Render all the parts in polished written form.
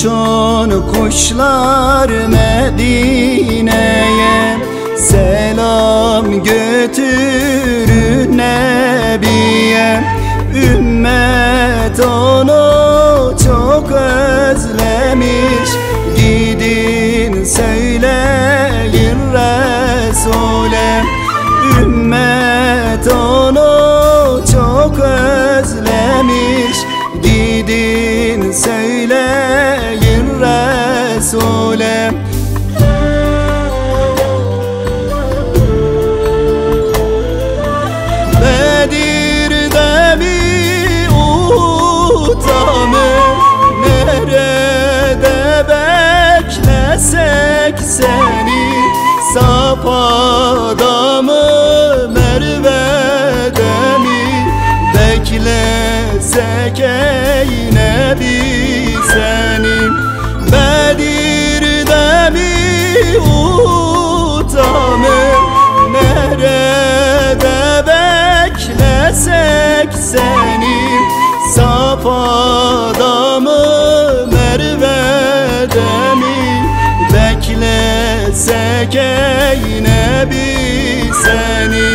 Uçun kuşlar Medine'ye, selam götürün Nebiye. Ümmet onu çok özlemiş, gidin söyleyin Resul'e. Ümmet onu çok özlemiş, gidin söyleyin Resul'e. Bedir'de mi, Uhud'da mı, nerede beklesek seni? Safa'da mı, Merve'de mi, beklesek ey Nebi seni? Bedir'de mi, Uhud'da mı, nerede beklesek seni? Safa'da mı, Merve'de mi, beklesek ey Nebi seni?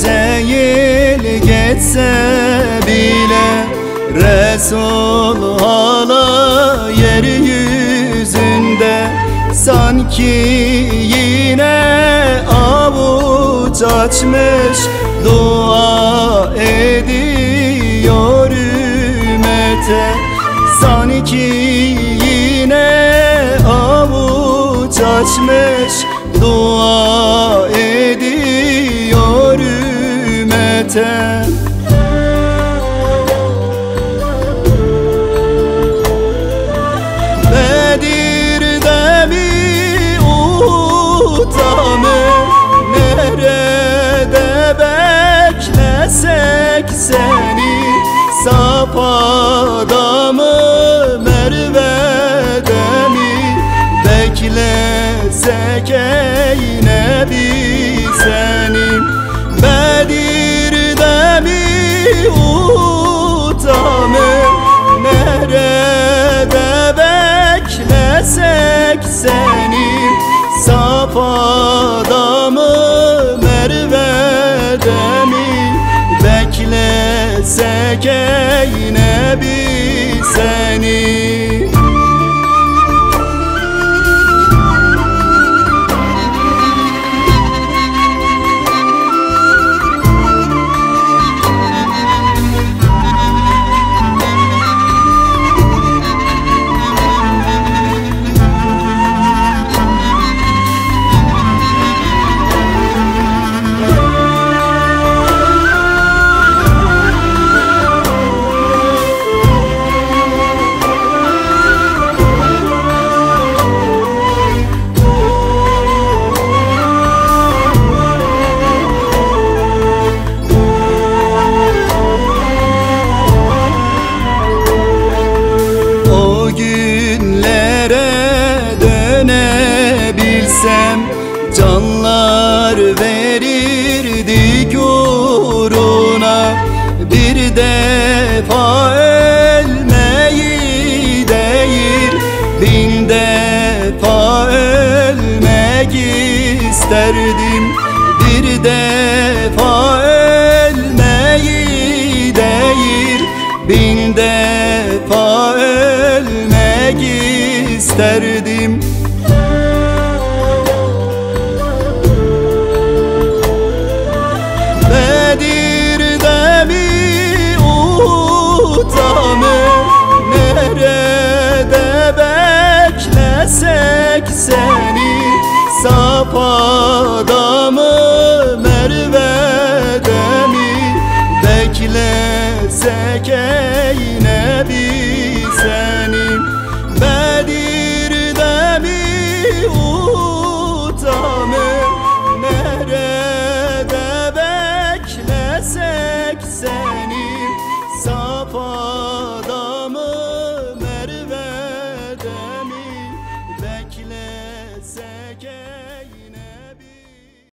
Değil geçse bile Resul hala yeryüzünde, sanki yine avuç açmış dua ediyor ümmete. Sanki yine avuç açmış dua ediyor ümmete. Bedir'de mi, Uhud'da mı, nerede beklesek seni? Safa'da mı, Merve'de mi, beklesek ey Nebi seni? Bedir'de mi, Uhud'da mı, nerede beklesek seni? Safa'da mı, Merve'de mi, beklesek ey Nebi seni? Canlar verirdik uğruna, bir defa ölmeyi değil, bin defa ölmek isterdim. Bir defa ölmeyi değil, bin defa ölmek isterdim. Bedir'de mi, Uhud'da mı, nerede adamı Merve'de mi beklesek ey Nebi?